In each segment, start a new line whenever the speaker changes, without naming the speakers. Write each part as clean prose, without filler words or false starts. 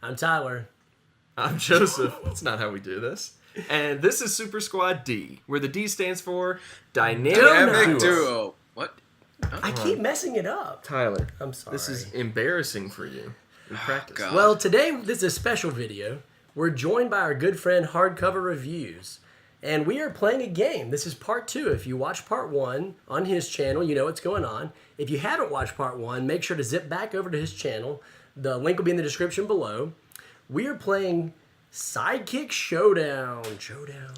I'm Tyler.
I'm Joseph. That's not how we do this. And this is Super Squad D, where the D stands for Dynamic Duo.
What?
I keep messing it up.
Tyler,
I'm sorry.
this is embarrassing for you. In practice.
God.
Well, today this is a special video. We're joined by our good friend Hardcover Reviews. And we are playing a game. This is part 2. If you watch part 1 on his channel, you know what's going on. If you haven't watched part 1, make sure to zip back over to his channel. The link will be in the description below. We are playing Sidekick Showdown. Showdown.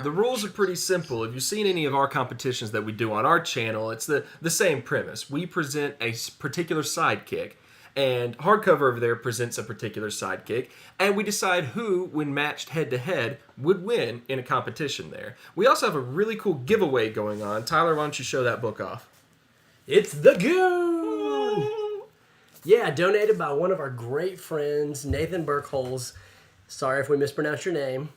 The rules are pretty simple. If you've seen any of our competitions that we do on our channel, it's the same premise. We present a particular sidekick, and Hardcover over there presents a particular sidekick, and we decide who, when matched head-to-head, would win in a competition there. We also have a really cool giveaway going on. Tyler, why don't you show that book off?
It's the Goon! Yeah, donated by one of our great friends, Nathan Burkholz. Sorry if we mispronounced your name.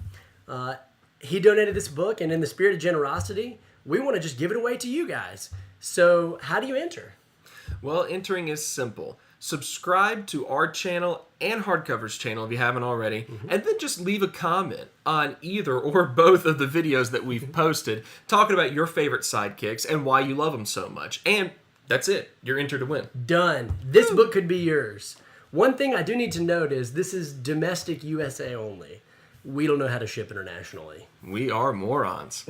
He donated this book, and in the spirit of generosity, we want to just give it away to you guys. So, how do you enter?
Well, entering is simple. Subscribe to our channel and Hardcover's channel if you haven't already, and then just leave a comment on either or both of the videos that we've posted talking about your favorite sidekicks and why you love them so much. And that's it. You're entered to win.
Done. This book could be yours. One thing I do need to note is this is domestic USA only. We don't know how to ship internationally.
We are morons.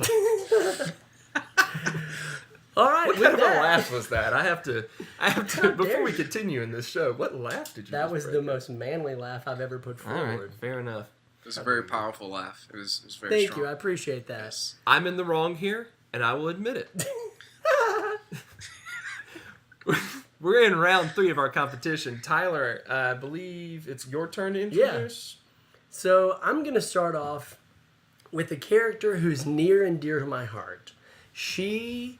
All right,
What
with
kind of a
that,
laugh was that? I have to before we continue in this show, what laugh did you
that
just
was
break?
the most manly laugh I've ever put
All
forward.
right, fair enough.
It was a very powerful laugh. It was very
Thank
strong.
you. I appreciate that.
Yes.
I'm in the wrong here, and I will admit it. We're in round 3 of our competition. Tyler, I believe it's your turn to introduce.
So I'm going to start off with a character who's near and dear to my heart. She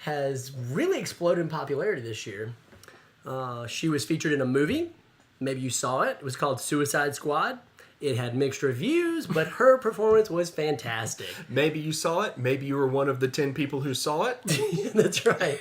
has really exploded in popularity this year. She was featured in a movie. Maybe you saw it. It was called Suicide Squad. It had mixed reviews, but her performance was fantastic.
Maybe you saw it. Maybe you were one of the 10 people who saw it.
That's right.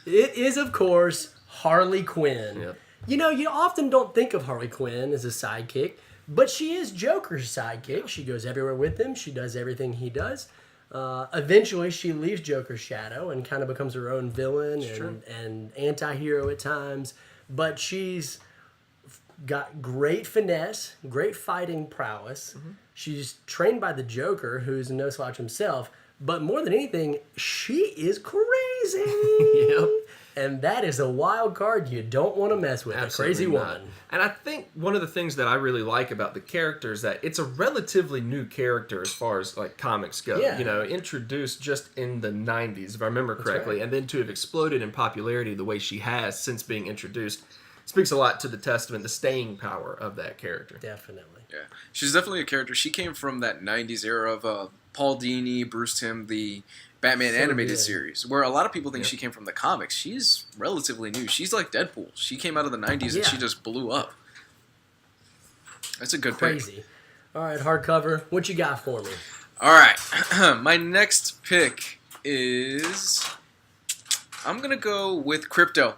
It is, of course, Harley Quinn.
Yep.
You know, you often don't think of Harley Quinn as a sidekick, but she is Joker's sidekick. She goes everywhere with him. She does everything he does. Eventually, she leaves Joker's shadow and kind of becomes her own villain and anti-hero at times. But she's got great finesse, great fighting prowess. She's trained by the Joker, who's no slouch himself. But more than anything, she is crazy.
Yep.
And that is a wild card you don't want to mess with.
Absolutely
a crazy
not.
woman.
And I think one of the things that I really like about the character is that it's a relatively new character as far as like comics go.
Yeah.
You know, introduced just in the 90s, if I remember correctly,
right.
and then to have exploded in popularity the way she has since being introduced speaks a lot to the testament, the staying power of that character.
Definitely.
Yeah. She's definitely a character. She came from that 90s era of Paul Dini, Bruce Timm, the Batman
So
animated
good.
series, where a lot of people think she came from the comics. She's relatively new. She's like Deadpool. She came out of the 90s and she just blew up. That's a good pick.
Crazy. All right, Hardcover, what you got for me?
All right. My next pick is... I'm going to go with Crypto.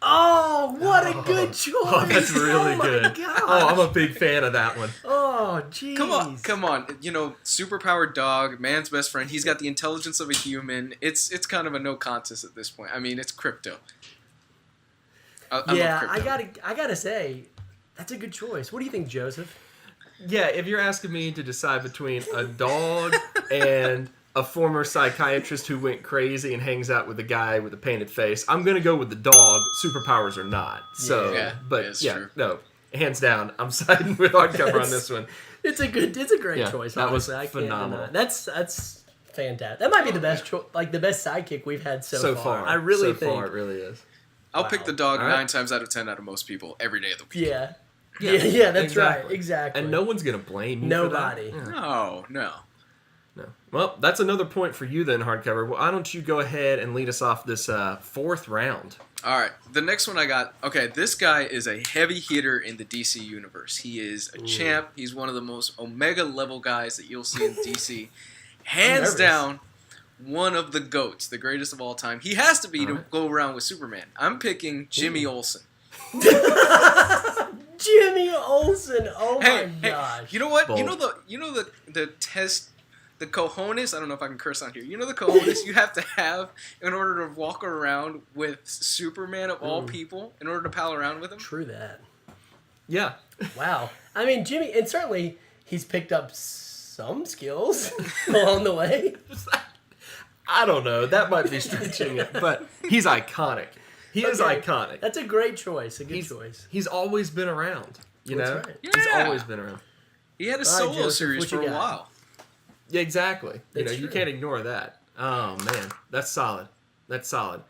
Oh, what a good choice.
Oh, that's really good.
God.
Oh, I'm a big fan of that one.
Oh, jeez.
Come on. You know, superpowered dog, man's best friend. He's got the intelligence of a human. It's kind of a no contest at this point. I mean, it's Crypto. I love Crypto.
I gotta say, that's a good choice. What do you think, Joseph?
Yeah, if you're asking me to decide between a dog and a former psychiatrist who went crazy and hangs out with a guy with a painted face, I'm going to go with the dog, superpowers or not. So,
Yeah,
but
it's
yeah,
true.
no, hands down, I'm siding with Hardcover on this one.
It's a great
Yeah,
choice.
that was
honestly. I can't
phenomenal.
deny it. That's fantastic. That might be the best the best sidekick we've had so
far.
I really
so
think.
far, it really is.
I'll pick the dog
All right.
9 times out of 10 out of most people every day of the week.
Yeah. Yeah, that's right. Exactly.
And no one's going to blame you
Nobody.
for that.
No.
No. Well, that's another point for you then, Hardcover. Why don't you go ahead and lead us off this 4th round?
All right, the next one I got. Okay, this guy is a heavy hitter in the DC universe. He is a champ. He's one of the most Omega level guys that you'll see in DC. Hands
nervous.
down, one of the GOATs, the greatest of all time. He has to be to go around with Superman. I'm picking Jimmy Olsen.
Jimmy Olsen. Oh
Hey,
my gosh.
you know what?
Bold.
You know the test, the cojones. I don't know if I can curse on here. You know the cojones you have to have in order to walk around with Superman of all people, in order to pal around with him.
True that.
Yeah.
Wow. I mean, Jimmy, and certainly he's picked up some skills along the way.
I don't know. That might be stretching it, but he's iconic. He is
Okay.
iconic.
That's a great choice. A good choice.
He's always been around. You know?
That's right.
He's
Yeah.
always been around.
He had a
right,
solo
Joseph,
series
what
for
you
a
got?
while.
Yeah, exactly.
That's
you
true.
can't ignore that. Oh man, that's solid. That's solid.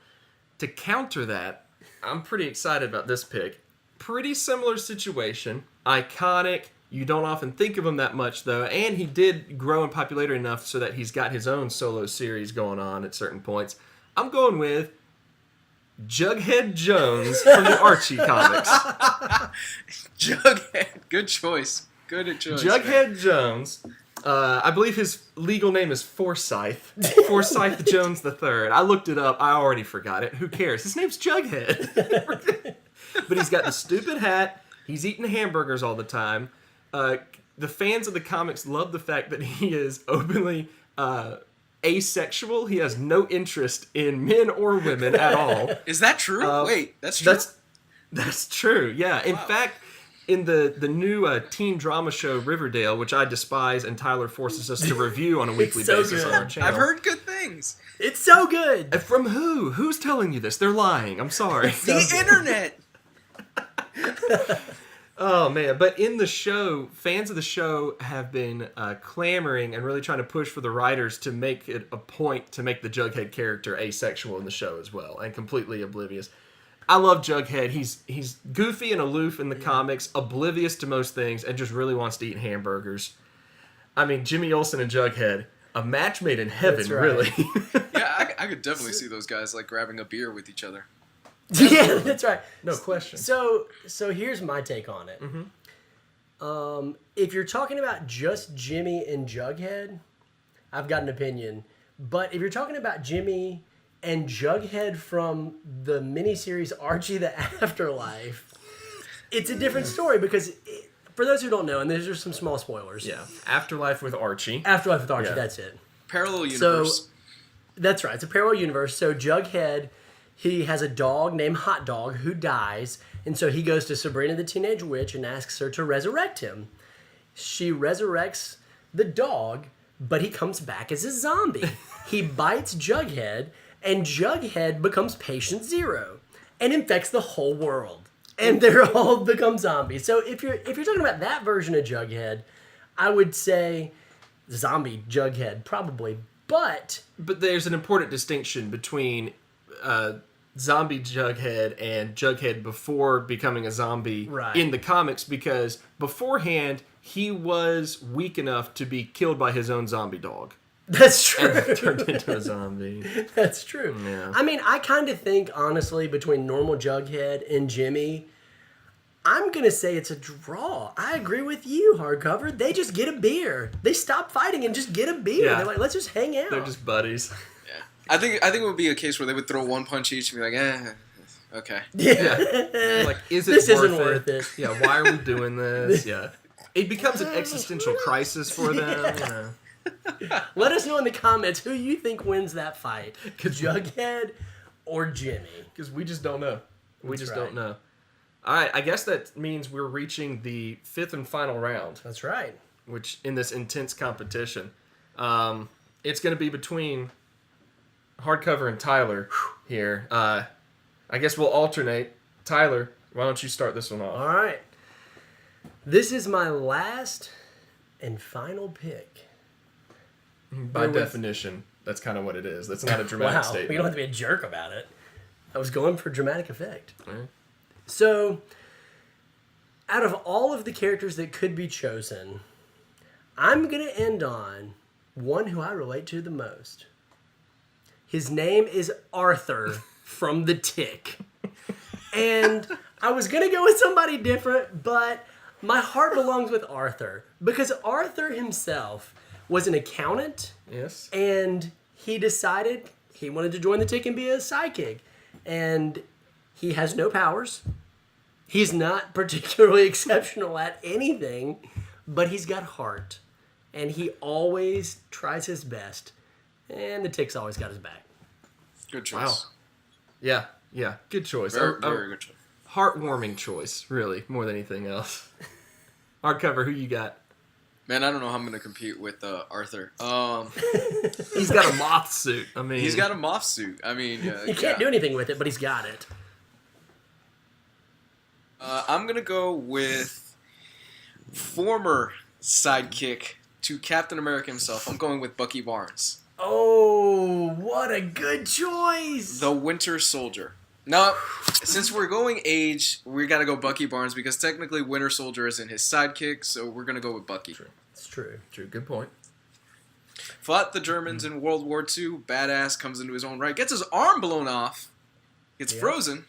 To counter that, I'm pretty excited about this pick. Pretty similar situation. Iconic. You don't often think of him that much though, and he did grow in popularity enough so that he's got his own solo series going on at certain points. I'm going with Jughead Jones from the Archie comics.
Jughead, good choice. Good choice.
Jughead Jones. I believe his legal name is Forsyth. Forsyth Jones III. I looked it up. I already forgot it. Who cares? His name's Jughead. But he's got the stupid hat. He's eating hamburgers all the time. The fans of the comics love the fact that he is openly asexual. He has no interest in men or women at all.
Is that true? Wait, that's true.
That's true. Yeah. In fact, in the new teen drama show Riverdale, which I despise, and Tyler forces us to review on a weekly
so
basis
good.
on our channel.
I've heard good things.
It's so good.
From who? Who's telling you this? They're lying. I'm sorry.
The internet.
Oh man! But in the show, fans of the show have been clamoring and really trying to push for the writers to make it a point to make the Jughead character asexual in the show as well, and completely oblivious. I love Jughead. He's goofy and aloof in the comics, oblivious to most things, and just really wants to eat hamburgers. I mean, Jimmy Olsen and Jughead, a match made in heaven,
That's right.
really.
Yeah, I could definitely see those guys like grabbing a beer with each other.
Yeah, that's right.
No question.
So here's my take on it. If you're talking about just Jimmy and Jughead, I've got an opinion. But if you're talking about Jimmy and Jughead from the miniseries Archie the Afterlife, it's a different story because, for those who don't know, and these are some small spoilers.
Yeah, Afterlife with Archie.
Afterlife with Archie,
Yeah.
that's it.
Parallel universe.
That's right. It's a parallel universe. So Jughead, he has a dog named Hot Dog who dies, and so he goes to Sabrina the Teenage Witch and asks her to resurrect him. She resurrects the dog, but he comes back as a zombie. He bites Jughead, and Jughead becomes Patient Zero and infects the whole world. And they're all become zombies. So if you're talking about that version of Jughead, I would say zombie Jughead probably. But
there's an important distinction between zombie Jughead and Jughead before becoming a zombie
Right.
in the comics, because beforehand he was weak enough to be killed by his own zombie dog
that's true.
and turned into a zombie.
That's true.
Yeah.
I mean, I kind of think, honestly, between normal Jughead and Jimmy, I'm going to say it's a draw. I agree with you, Hardcover. They just get a beer. They stop fighting and just get a beer.
Yeah.
They're like, let's just hang out.
They're just buddies.
Yeah. I think it would be a case where they would throw one punch each and be like, okay.
Yeah.
Like, is it
This
worth
isn't worth it.
Yeah, why are we doing this? Yeah. It becomes an existential crisis for them. You know.
Let us know in the comments who you think wins that fight. Jughead or Jimmy.
Because we just don't know. We
That's
just
right.
don't know. All right, I guess that means we're reaching the fifth and final round,
That's right.
which in this intense competition, it's going to be between Hardcover and Tyler here. I guess we'll alternate. Tyler, why don't you start this one off?
All right. This is my last and final pick.
By
We're with-
definition, that's kind of what it is. That's not a dramatic
Wow,
statement.
you don't have to be a jerk about it. I was going for dramatic effect.
Right.
So, out of all of the characters that could be chosen, I'm going to end on one who I relate to the most. His name is Arthur from The Tick. And I was going to go with somebody different, but my heart belongs with Arthur. Because Arthur himself was an accountant.
Yes.
And he decided he wanted to join the Tick and be a sidekick. And he has no powers. He's not particularly exceptional at anything, but he's got heart. And he always tries his best. And the Tick's always got his back.
Good choice.
Wow. Yeah. Good choice.
Very good choice.
Heartwarming choice, really, more than anything else. Hardcover, who you got?
Man, I don't know how I'm going to compete with Arthur.
He's got a moth suit. I mean,
He's got a moth suit. I mean,
He can't do anything with it, but he's got it.
I'm going to go with former sidekick to Captain America himself. I'm going with Bucky Barnes.
Oh, what a good choice!
The Winter Soldier. Now, since we're going age, we got to go Bucky Barnes because technically Winter Soldier isn't his sidekick, so we're going to go with Bucky.
It's true.
Good point.
Fought the Germans in World War II. Badass, comes into his own right. Gets his arm blown off. Gets frozen.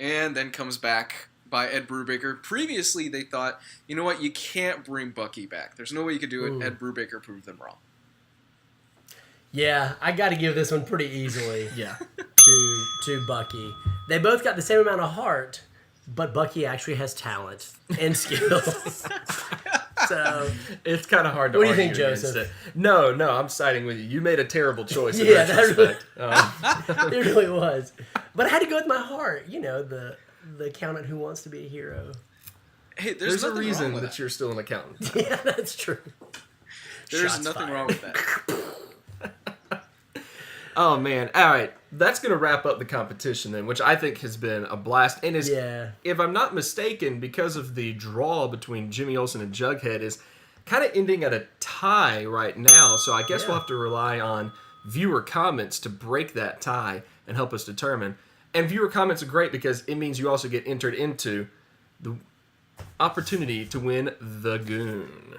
And then comes back by Ed Brubaker. Previously, they thought, you know what? You can't bring Bucky back. There's no way you could do it. Ed Brubaker proved them wrong.
Yeah, I got to give this one pretty easily.
Yeah.
to Bucky. They both got the same amount of heart, but Bucky actually has talent and skills. So
it's kind of hard to
What do you
argue
think,
against
Joseph?
it. No, I'm siding with you. You made a terrible choice in
Yeah, that
retrospect.
it really was. But I had to go with my heart. You know, the accountant who wants to be a hero.
Hey,
There's a
nothing
reason
wrong with
that you're still an accountant.
Yeah, that's true.
There's
Shots
nothing
fired.
wrong with that.
Oh, man. All right. That's going to wrap up the competition then, which I think has been a blast. And is, if I'm not mistaken, because of the draw between Jimmy Olsen and Jughead, is kind of ending at a tie right now. So I guess we'll have to rely on viewer comments to break that tie and help us determine. And viewer comments are great because it means you also get entered into the opportunity to win the Goon.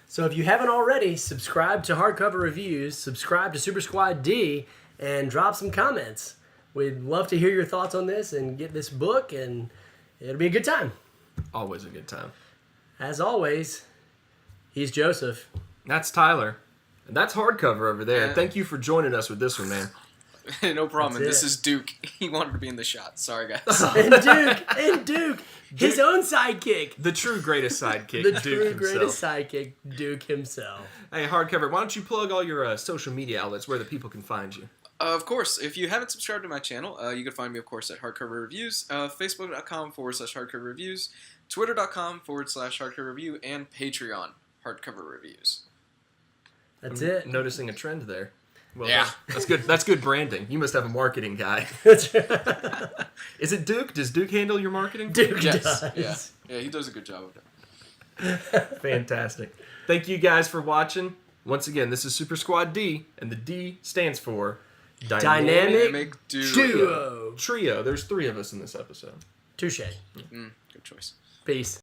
So if you haven't already, subscribe to Hardcover Reviews, subscribe to Super Squad D, and drop some comments. We'd love to hear your thoughts on this and get this book, and it'll be a good time.
Always a good time.
As always, he's Joseph.
That's Tyler. And that's Hardcover over there.
Yeah.
Thank you for joining us with this one, man.
No problem. And
That's
this
it.
is Duke. He wanted to be in the shot. Sorry, guys.
And Duke, his own sidekick.
The true greatest sidekick,
The
Duke
true
himself.
greatest sidekick, Duke himself.
Hey, Hardcover, why don't you plug all your social media outlets where the people can find you?
Of course, if you haven't subscribed to my channel, you can find me, of course, at Hardcover Reviews, Facebook.com/Hardcover Reviews, Twitter.com/Hardcover Review, and Patreon, Hardcover Reviews.
That's it.
Noticing a trend there. Well,
Yeah.
that's good. That's good branding. You must have a marketing guy. Is it Duke? Does Duke handle your marketing?
Duke
Yes,
does.
yeah, he does a good job of it.
Fantastic. Thank you guys for watching. Once again, this is Super Squad D, and the D stands for
Dynamic
Duo.
Duo.
Trio. There's 3 of us in this episode.
Touche.
Good choice.
Peace.